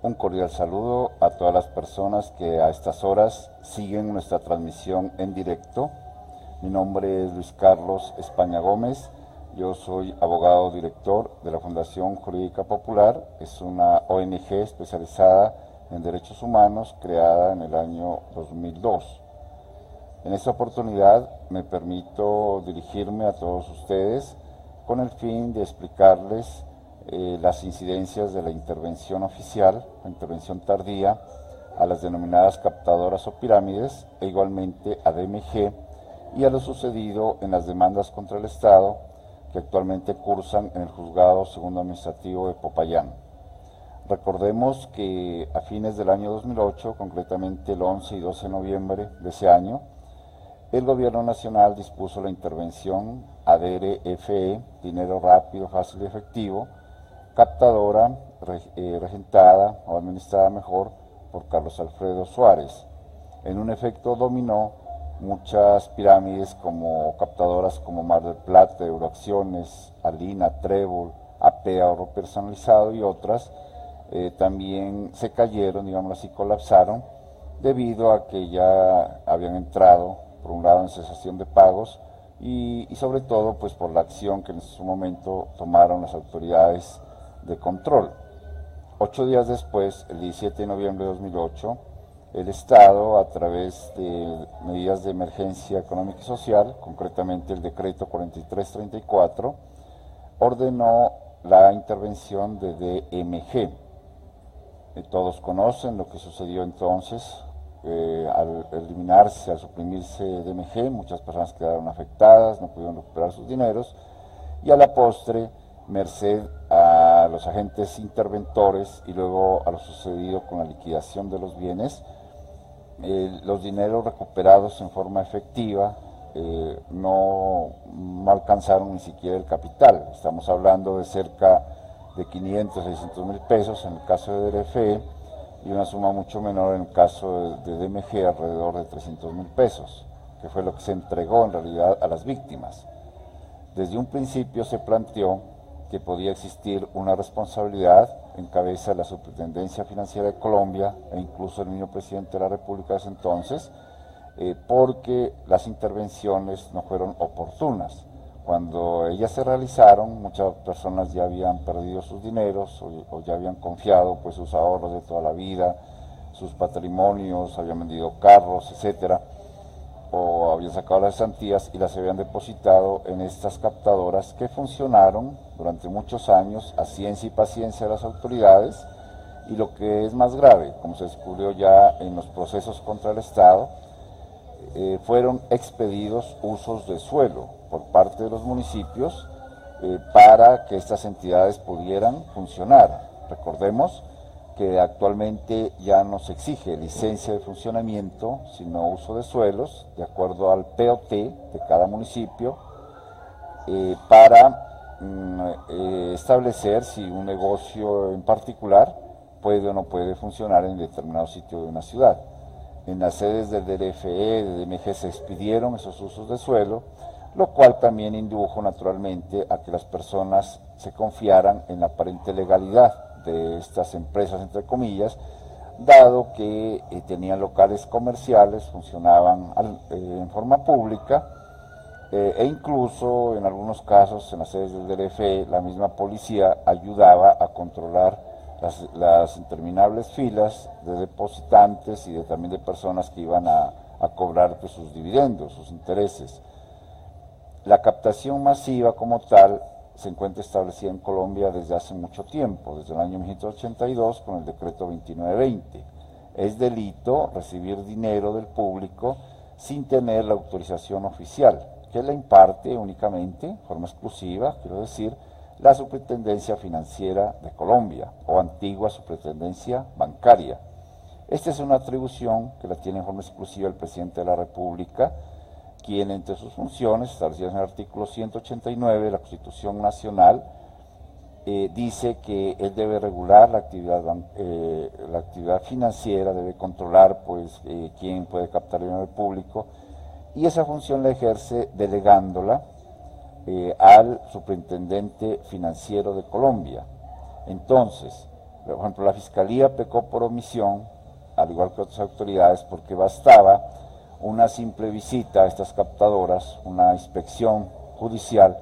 Un cordial saludo a todas las personas que a estas horas siguen nuestra transmisión en directo. Mi nombre es Luis Carlos España Gómez. Yo soy abogado director de la Fundación Jurídica Popular. Es una ONG especializada en derechos humanos creada en el año 2002. En esta oportunidad me permito dirigirme a todos ustedes con el fin de explicarles las incidencias de la intervención oficial, la intervención tardía, a las denominadas captadoras o pirámides, e igualmente a DMG, y a lo sucedido en las demandas contra el Estado que actualmente cursan en el Juzgado Segundo Administrativo de Popayán. Recordemos que a fines del año 2008, concretamente el 11 y 12 de noviembre de ese año, el Gobierno Nacional dispuso la intervención ADR-FE, dinero rápido, fácil y efectivo, captadora, regentada o administrada mejor por Carlos Alfredo Suárez. En un efecto dominó, muchas pirámides como captadoras como Mar del Plata, Euroacciones, Alina, Trébol, AP Ahorro Personalizado y otras también se cayeron, digamos así, colapsaron, debido a que ya habían entrado, por un lado, en cesación de pagos y sobre todo pues por la acción que en su momento tomaron las autoridades de control. 8 días después, el 17 de noviembre de 2008, el Estado, a través de medidas de emergencia económica y social, concretamente el decreto 4334, ordenó la intervención de DMG. Todos conocen lo que sucedió entonces. Al eliminarse, al suprimirse DMG, muchas personas quedaron afectadas, no pudieron recuperar sus dineros, y a la postre, merced a los agentes interventores y luego a lo sucedido con la liquidación de los bienes, los dineros recuperados en forma efectiva no alcanzaron ni siquiera el capital. Estamos hablando de cerca de 500, 600 mil pesos en el caso de DRFE y una suma mucho menor en el caso de DMG, alrededor de 300 mil pesos, que fue lo que se entregó en realidad a las víctimas. Desde un principio se planteó que podía existir una responsabilidad en cabeza de la Superintendencia Financiera de Colombia e incluso el mismo presidente de la República de ese entonces, porque las intervenciones no fueron oportunas. Cuando ellas se realizaron, muchas personas ya habían perdido sus dineros o ya habían confiado pues sus ahorros de toda la vida, sus patrimonios, habían vendido carros, etcétera, o habían sacado las cesantías y las habían depositado en estas captadoras que funcionaron durante muchos años a ciencia y paciencia de las autoridades, y lo que es más grave, como se descubrió ya en los procesos contra el Estado, fueron expedidos usos de suelo por parte de los municipios para que estas entidades pudieran funcionar. Recordemos que actualmente ya no se exige licencia de funcionamiento, sino uso de suelos, de acuerdo al POT de cada municipio, para establecer si un negocio en particular puede o no puede funcionar en determinado sitio de una ciudad. En las sedes del DRFE, de DMG, se expidieron esos usos de suelo, lo cual también indujo naturalmente a que las personas se confiaran en la aparente legalidad de estas empresas, entre comillas, dado que tenían locales comerciales, funcionaban en forma pública, e incluso en algunos casos en las sedes del DRFE la misma policía ayudaba a controlar las interminables filas de depositantes y también de personas que iban a cobrar pues, sus dividendos, sus intereses. La captación masiva como tal se encuentra establecida en Colombia desde hace mucho tiempo, desde el año 1982 con el decreto 2920. Es delito recibir dinero del público sin tener la autorización oficial, que la imparte únicamente, de forma exclusiva, quiero decir, la Superintendencia Financiera de Colombia, o antigua Superintendencia Bancaria. Esta es una atribución que la tiene en forma exclusiva el Presidente de la República, quien entre sus funciones, establecidas en el artículo 189 de la Constitución Nacional, dice que él debe regular la actividad financiera, debe controlar pues, quién puede captar el dinero público, y esa función la ejerce delegándola al Superintendente Financiero de Colombia. Entonces, Por ejemplo, la Fiscalía pecó por omisión, al igual que otras autoridades, porque bastaba una simple visita a estas captadoras, una inspección judicial,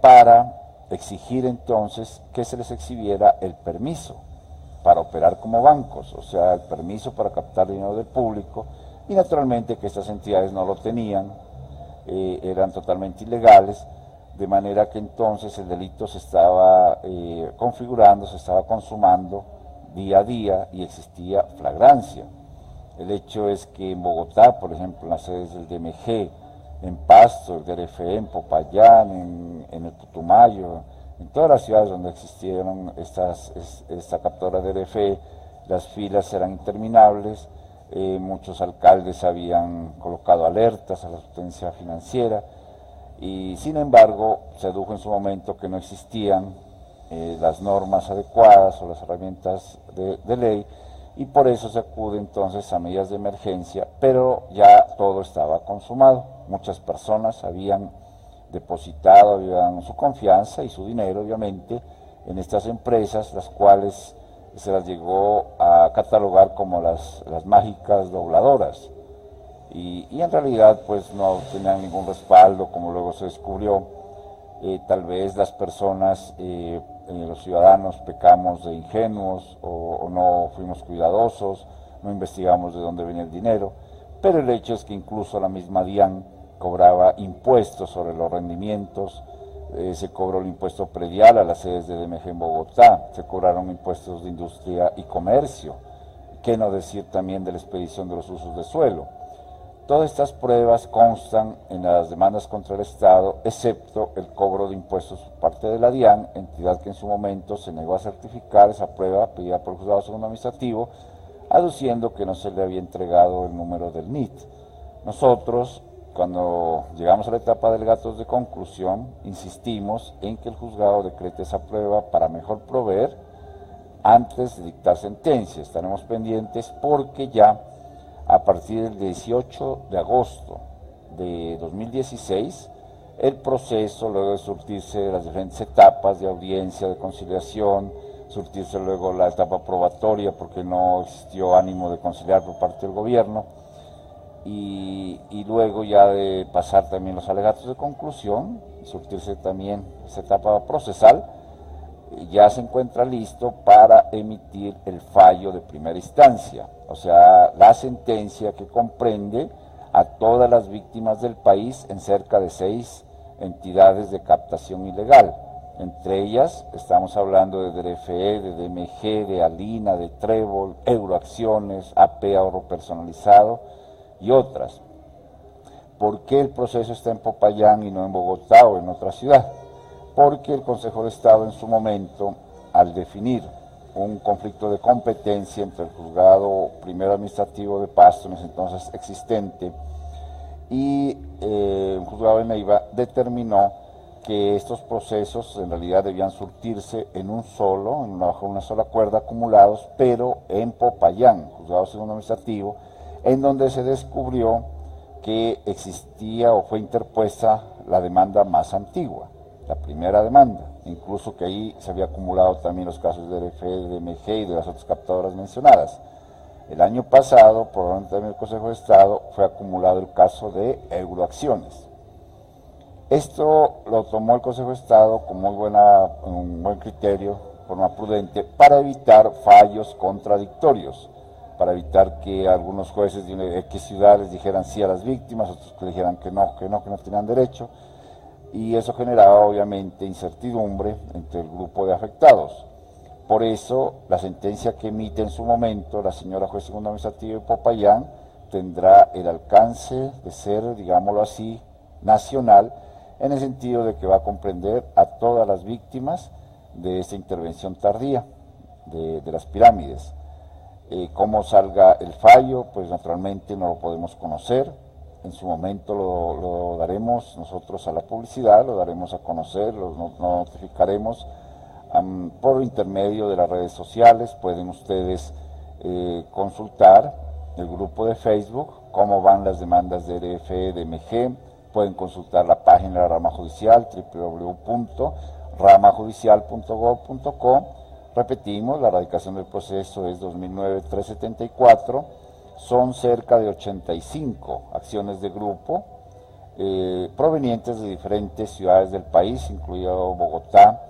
para exigir entonces que se les exhibiera el permiso para operar como bancos, o sea, el permiso para captar dinero del público, y naturalmente que estas entidades no lo tenían, eran totalmente ilegales, de manera que entonces el delito se estaba configurando, se estaba consumando día a día y existía flagrancia. El hecho es que en Bogotá, por ejemplo, en las sedes del DMG, en Pasto, el DRFE, en Popayán, en el Putumayo, en todas las ciudades donde existieron esta captura de DRFE, las filas eran interminables, muchos alcaldes habían colocado alertas a la potencia financiera, y sin embargo se dedujo en su momento que no existían las normas adecuadas o las herramientas de ley, y por eso se acude entonces a medidas de emergencia, pero ya todo estaba consumado. Muchas personas habían depositado, habían su confianza y su dinero, obviamente, en estas empresas, las cuales se las llegó a catalogar como las mágicas dobladoras. Y en realidad pues no tenían ningún respaldo, como luego se descubrió. Tal vez las personas, los ciudadanos, pecamos de ingenuos o no fuimos cuidadosos, no investigamos de dónde venía el dinero, pero el hecho es que incluso la misma DIAN cobraba impuestos sobre los rendimientos, se cobró el impuesto predial a las sedes de DMG en Bogotá, se cobraron impuestos de industria y comercio, qué no decir también de la expedición de los usos de suelo. Todas estas pruebas constan en las demandas contra el Estado, excepto el cobro de impuestos por parte de la DIAN, entidad que en su momento se negó a certificar esa prueba pedida por el Juzgado Segundo Administrativo, aduciendo que no se le había entregado el número del NIT. Nosotros, cuando llegamos a la etapa de alegatos de conclusión, insistimos en que el juzgado decrete esa prueba para mejor proveer antes de dictar sentencia. Estaremos pendientes porque ya a partir del 18 de agosto de 2016, el proceso, luego de surtirse las diferentes etapas de audiencia, de conciliación, surtirse luego la etapa probatoria porque no existió ánimo de conciliar por parte del gobierno, y luego ya de pasar también los alegatos de conclusión, surtirse también esa etapa procesal, ya se encuentra listo para emitir el fallo de primera instancia, o sea, la sentencia que comprende a todas las víctimas del país en cerca de 6 entidades de captación ilegal. Entre ellas estamos hablando de DRFE, de DMG, de Alina, de Trébol, Euroacciones, AP Ahorro Personalizado y otras. ¿Por qué el proceso está en Popayán y no en Bogotá o en otra ciudad? Porque el Consejo de Estado en su momento, al definir un conflicto de competencia entre el Juzgado Primero Administrativo de Pasto, en ese entonces existente, y el Juzgado de Neiva, determinó que estos procesos en realidad debían surtirse en un solo, bajo una sola cuerda acumulados, pero en Popayán, Juzgado Segundo Administrativo, en donde se descubrió que existía o fue interpuesta la demanda más antigua, la primera demanda, incluso que ahí se había acumulado también los casos de DRFE, de DMG y de las otras captadoras mencionadas. El año pasado, por orden también del Consejo de Estado, fue acumulado el caso de Euroacciones. Esto lo tomó el Consejo de Estado con un buen criterio, forma prudente, para evitar fallos contradictorios, para evitar que algunos jueces de X ciudades dijeran sí a las víctimas, otros que dijeran que no tenían derecho, y eso generaba obviamente incertidumbre entre el grupo de afectados. Por eso, la sentencia que emite en su momento la señora juez segundo administrativo de Popayán tendrá el alcance de ser, digámoslo así, nacional, en el sentido de que va a comprender a todas las víctimas de esta intervención tardía de las pirámides. Cómo salga el fallo, pues naturalmente no lo podemos conocer. En su momento lo daremos nosotros a la publicidad, lo daremos a conocer, lo notificaremos por intermedio de las redes sociales. Pueden ustedes consultar el grupo de Facebook, cómo van las demandas de DRFE, DMG, pueden consultar la página de la rama judicial, www.ramajudicial.gov.co, Repetimos, la radicación del proceso es 2009-374, son cerca de 85 acciones de grupo provenientes de diferentes ciudades del país, incluido Bogotá.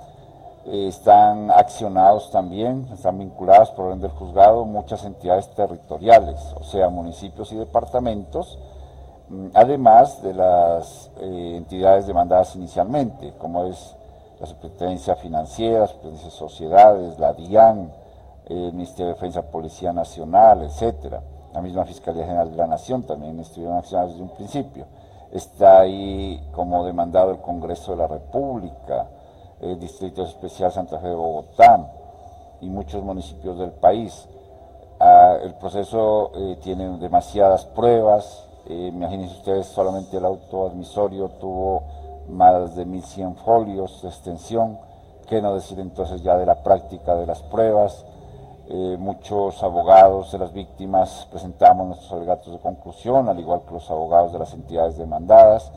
Están accionados también, están vinculados por orden del juzgado muchas entidades territoriales, o sea, municipios y departamentos, además de las entidades demandadas inicialmente, como es la Superintendencia Financiera, la Superintendencia de Sociedades, la DIAN, el Ministerio de Defensa, Policía Nacional, etcétera. La misma Fiscalía General de la Nación también estuvieron accionados desde un principio. Está ahí como demandado el Congreso de la República, el Distrito Especial Santa Fe de Bogotá y muchos municipios del país. El proceso tiene demasiadas pruebas. Imagínense ustedes, solamente el auto admisorio tuvo más de 1100 folios de extensión, qué no decir entonces ya de la práctica de las pruebas. Muchos abogados de las víctimas presentamos nuestros alegatos de conclusión, al igual que los abogados de las entidades demandadas,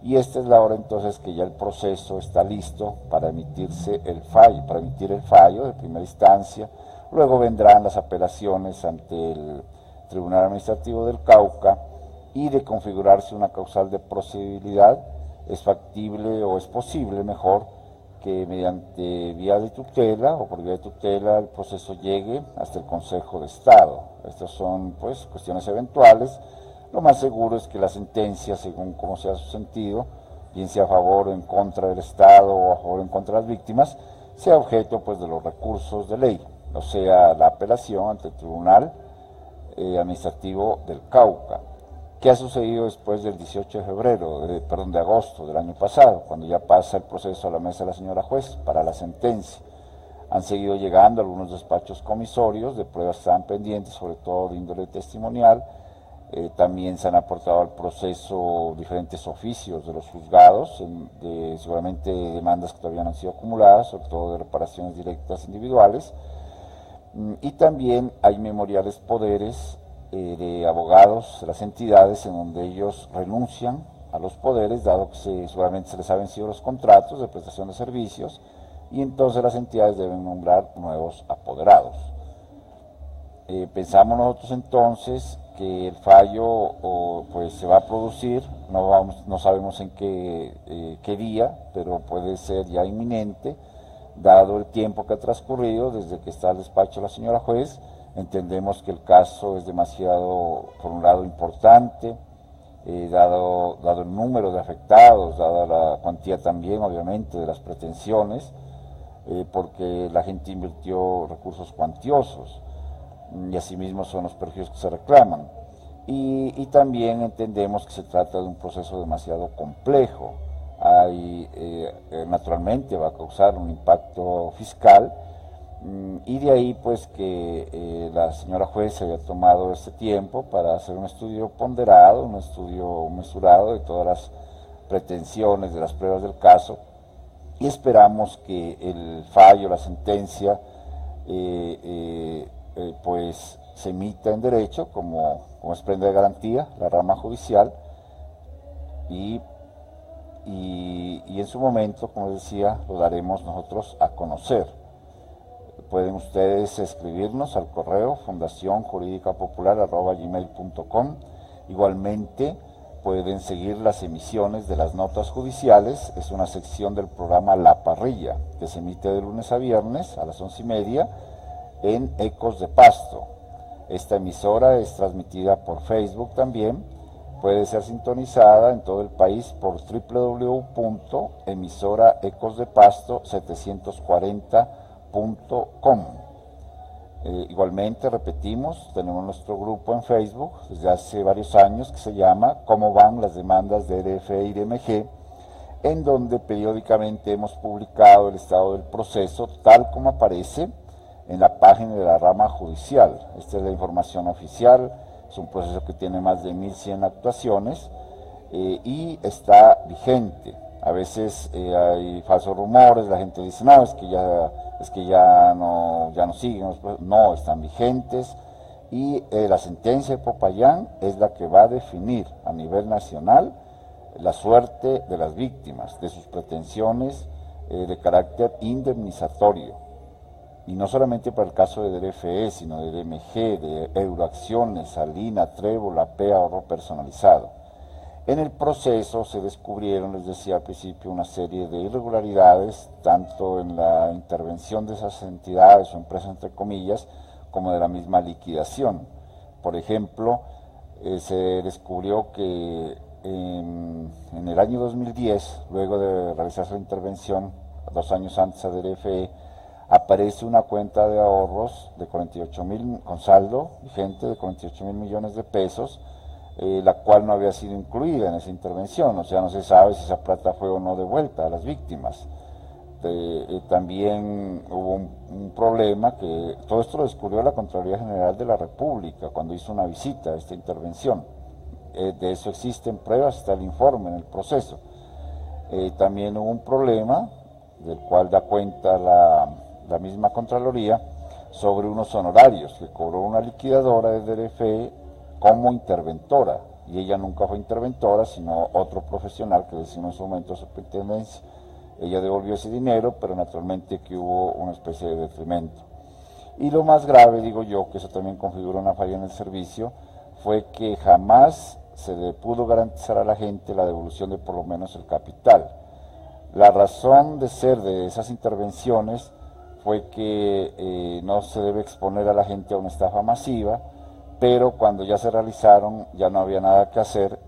y esta es la hora entonces que ya el proceso está listo para emitirse el fallo, para emitir el fallo de primera instancia. Luego vendrán las apelaciones ante el Tribunal Administrativo del Cauca, y de configurarse una causal de procedibilidad, es factible o es posible, mejor, que mediante vía de tutela o por vía de tutela el proceso llegue hasta el Consejo de Estado. Estas son pues cuestiones eventuales. Lo más seguro es que la sentencia, según como sea su sentido, bien sea a favor o en contra del Estado o a favor o en contra de las víctimas, sea objeto pues de los recursos de ley, o sea, la apelación ante el Tribunal Administrativo del Cauca. ¿Qué ha sucedido después del 18 de febrero, de agosto del año pasado, cuando ya pasa el proceso a la mesa de la señora juez para la sentencia? Han seguido llegando algunos despachos comisorios de pruebas que estaban pendientes, sobre todo de índole testimonial. También se han aportado al proceso diferentes oficios de los juzgados, seguramente demandas que todavía no han sido acumuladas, sobre todo de reparaciones directas individuales. Y también hay memoriales poderes de abogados de las entidades en donde ellos renuncian a los poderes, dado que seguramente se les han vencido los contratos de prestación de servicios, y entonces las entidades deben nombrar nuevos apoderados. Pensamos nosotros entonces que el fallo pues se va a producir, no sabemos en qué día, pero puede ser ya inminente, dado el tiempo que ha transcurrido desde que está el despacho de la señora juez. Entendemos que el caso es demasiado, por un lado, importante, dado el número de afectados, dada la cuantía también, obviamente, de las pretensiones, porque la gente invirtió recursos cuantiosos, y asimismo son los perjuicios que se reclaman. Y también entendemos que se trata de un proceso demasiado complejo. Naturalmente va a causar un impacto fiscal, y de ahí pues que la señora juez se había tomado este tiempo para hacer un estudio ponderado, un estudio mesurado de todas las pretensiones, de las pruebas del caso, y esperamos que el fallo, la sentencia, pues se emita en derecho, como es prenda de garantía, la rama judicial, y en su momento, como decía, lo daremos nosotros a conocer. Pueden ustedes escribirnos al correo fundacionjuridicapopular@gmail.com. Igualmente pueden seguir las emisiones de las notas judiciales. Es una sección del programa La Parrilla, que se emite de lunes a viernes a las 11:30 en Ecos de Pasto. Esta emisora es transmitida por Facebook también. Puede ser sintonizada en todo el país por www.emisoraecosdepasto740.com. Igualmente, repetimos, tenemos nuestro grupo en Facebook desde hace varios años que se llama ¿Cómo van las demandas de RFE y DMG?, en donde periódicamente hemos publicado el estado del proceso tal como aparece en la página de la rama judicial. Esta es la información oficial. Es un proceso que tiene más de 1100 actuaciones y está vigente. A veces hay falsos rumores, la gente dice, no, es que ya no siguen, no, están vigentes, y la sentencia de Popayán es la que va a definir a nivel nacional la suerte de las víctimas, de sus pretensiones de carácter indemnizatorio. y no solamente para el caso de DRFE, sino de DMG, de Euroacciones, Salina, Trébol, AP, ahorro personalizado. En el proceso se descubrieron, les decía al principio, una serie de irregularidades, tanto en la intervención de esas entidades o empresas, entre comillas, como de la misma liquidación. Por ejemplo, se descubrió que en el año 2010, luego de realizarse la intervención, 2 años antes a DRFE, aparece una cuenta de ahorros de 48,000, con saldo vigente de 48,000 millones de pesos, la cual no había sido incluida en esa intervención, o sea, no se sabe si esa plata fue o no devuelta a las víctimas. También hubo un problema que todo esto lo descubrió la Contraloría General de la República cuando hizo una visita a esta intervención. De eso existen pruebas, está el informe en el proceso. También hubo un problema del cual da cuenta la misma Contraloría sobre unos honorarios que cobró una liquidadora de DRFE como interventora, y ella nunca fue interventora, sino otro profesional que designó en su momento superintendencia. Ella devolvió ese dinero, pero naturalmente que hubo una especie de detrimento. Y lo más grave, digo yo, que eso también configura una falla en el servicio, fue que jamás se le pudo garantizar a la gente la devolución de por lo menos el capital. La razón de ser de esas intervenciones fue que no se debe exponer a la gente a una estafa masiva, pero cuando ya se realizaron ya no había nada que hacer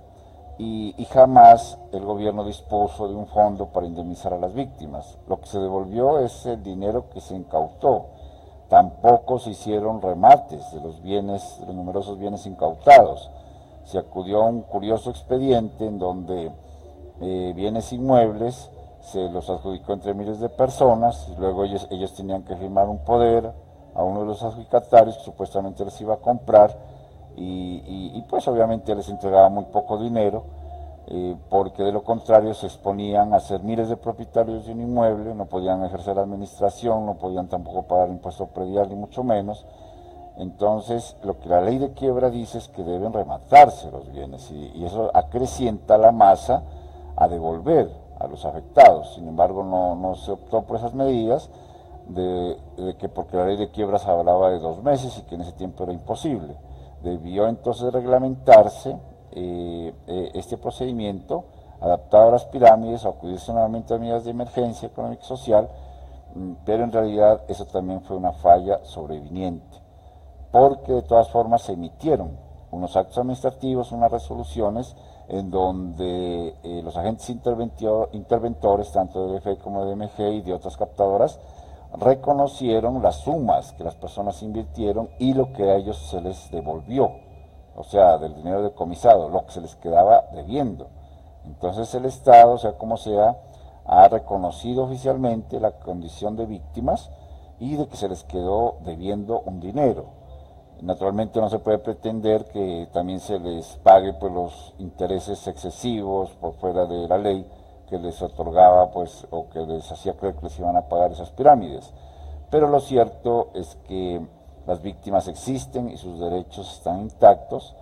y jamás el gobierno dispuso de un fondo para indemnizar a las víctimas. Lo que se devolvió es el dinero que se incautó. Tampoco se hicieron remates de los bienes, de los numerosos bienes incautados. Se acudió a un curioso expediente en donde bienes inmuebles se los adjudicó entre miles de personas y luego ellos tenían que firmar un poder a uno de los adjudicatarios que supuestamente les iba a comprar y pues obviamente les entregaba muy poco dinero porque de lo contrario se exponían a ser miles de propietarios de un inmueble, no podían ejercer la administración, no podían tampoco pagar impuesto predial ni mucho menos. Entonces lo que la ley de quiebra dice es que deben rematarse los bienes y eso acrecienta la masa a devolver a los afectados. Sin embargo no se optó por esas medidas de que porque la ley de quiebras hablaba de 2 meses y que en ese tiempo era imposible. Debió entonces reglamentarse este procedimiento adaptado a las pirámides, acudirse nuevamente a medidas de emergencia económica y social, pero en realidad eso también fue una falla sobreviniente, porque de todas formas se emitieron unos actos administrativos, unas resoluciones en donde los agentes interventores, tanto de DFE como de DMG y de otras captadoras, reconocieron las sumas que las personas invirtieron y lo que a ellos se les devolvió, o sea, del dinero decomisado, lo que se les quedaba debiendo. Entonces el Estado, sea como sea, ha reconocido oficialmente la condición de víctimas y de que se les quedó debiendo un dinero. Naturalmente no se puede pretender que también se les pague pues los intereses excesivos por fuera de la ley que les otorgaba pues o que les hacía creer que les iban a pagar esas pirámides. Pero lo cierto es que las víctimas existen y sus derechos están intactos.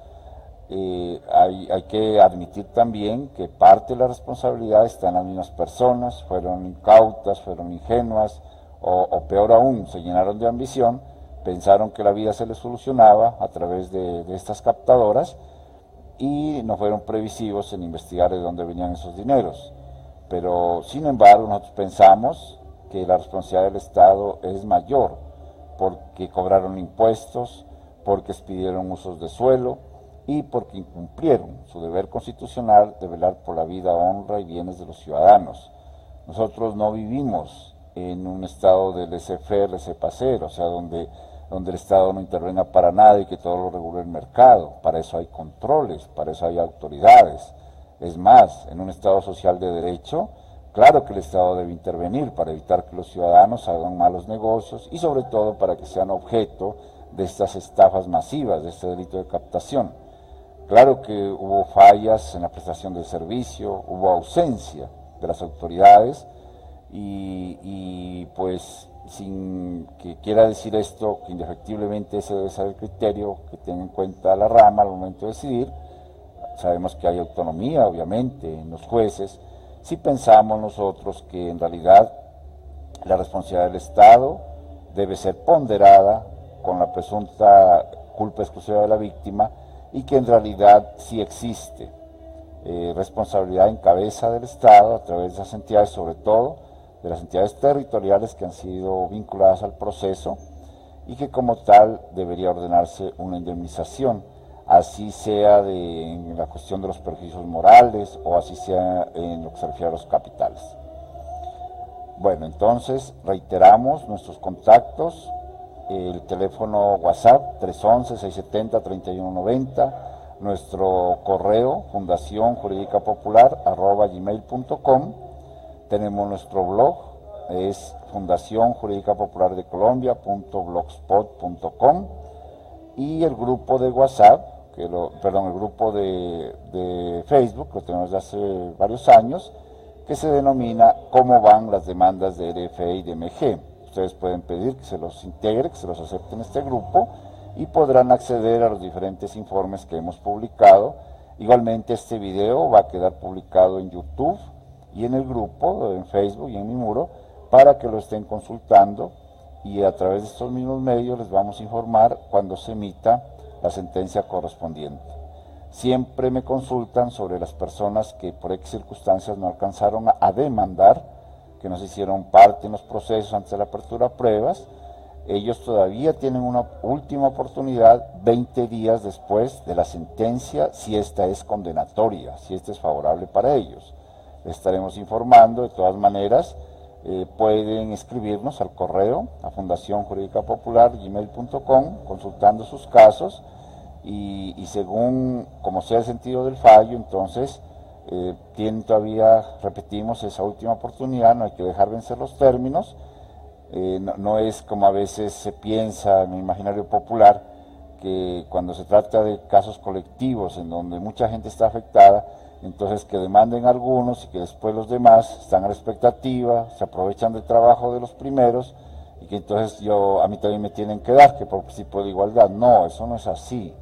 Hay que admitir también que parte de la responsabilidad está en las mismas personas, fueron incautas, fueron ingenuas o peor aún, se llenaron de ambición, pensaron que la vida se les solucionaba a través de estas captadoras y no fueron previsivos en investigar de dónde venían esos dineros. Pero sin embargo nosotros pensamos que la responsabilidad del Estado es mayor porque cobraron impuestos, porque expidieron usos de suelo y porque incumplieron su deber constitucional de velar por la vida, honra y bienes de los ciudadanos. Nosotros no vivimos en un estado de laissez-faire, laissez-passer, o sea, donde el Estado no intervenga para nada y que todo lo regule el mercado. Para eso hay controles, para eso hay autoridades. Es más, en un Estado social de derecho, claro que el Estado debe intervenir para evitar que los ciudadanos hagan malos negocios y sobre todo para que sean objeto de estas estafas masivas, de este delito de captación. Claro que hubo fallas en la prestación del servicio, hubo ausencia de las autoridades y pues sin que quiera decir esto, que indefectiblemente ese debe ser el criterio que tenga en cuenta la rama al momento de decidir. Sabemos que hay autonomía, obviamente, en los jueces. Si pensamos nosotros que en realidad la responsabilidad del Estado debe ser ponderada con la presunta culpa exclusiva de la víctima y que en realidad sí existe responsabilidad en cabeza del Estado a través de esas entidades, sobre todo de las entidades territoriales que han sido vinculadas al proceso, y que como tal debería ordenarse una indemnización, así sea en la cuestión de los perjuicios morales o así sea en lo que se refiere a los capitales. Bueno, entonces reiteramos nuestros contactos: el teléfono WhatsApp 311-670-3190, nuestro correo fundacionjuridicapopular@gmail.com, tenemos nuestro blog, es Fundación Jurídica Popular de Colombia.blogspot.com, y el grupo de WhatsApp, el grupo de Facebook, que lo tenemos desde hace varios años, que se denomina Cómo van las demandas de RFE y de MG. Ustedes pueden pedir que se los integre, que se los acepte en este grupo, y podrán acceder a los diferentes informes que hemos publicado. Igualmente este video va a quedar publicado en YouTube y en el grupo, en Facebook y en mi muro, para que lo estén consultando, y a través de estos mismos medios les vamos a informar cuando se emita la sentencia correspondiente. Siempre me consultan sobre las personas que por X circunstancias no alcanzaron a demandar, que no se hicieron parte en los procesos antes de la apertura a pruebas. Ellos todavía tienen una última oportunidad 20 días después de la sentencia, si esta es condenatoria, si esta es favorable para ellos. Les estaremos informando. De todas maneras, pueden escribirnos al correo a fundacionjuridicapopular@gmail.com consultando sus casos, y según como sea el sentido del fallo, entonces tienen todavía, repetimos, esa última oportunidad. No hay que dejar vencer los términos. No es como a veces se piensa en el imaginario popular, que cuando se trata de casos colectivos en donde mucha gente está afectada, entonces que demanden algunos y que después los demás están a la expectativa, se aprovechan del trabajo de los primeros, y que entonces a mí también me tienen que dar, que por principio de igualdad. No, eso no es así.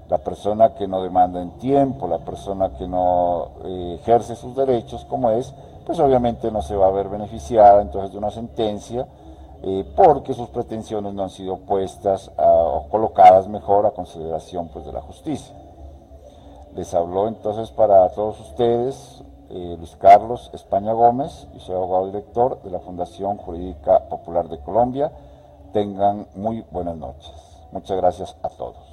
La persona que no demanda en tiempo, la persona que no ejerce sus derechos como es, pues obviamente no se va a ver beneficiada entonces de una sentencia, porque sus pretensiones no han sido puestas o colocadas mejor a consideración pues de la justicia. Les habló entonces para todos ustedes Luis Carlos España Gómez, y soy abogado director de la Fundación Jurídica Popular de Colombia. Tengan muy buenas noches. Muchas gracias a todos.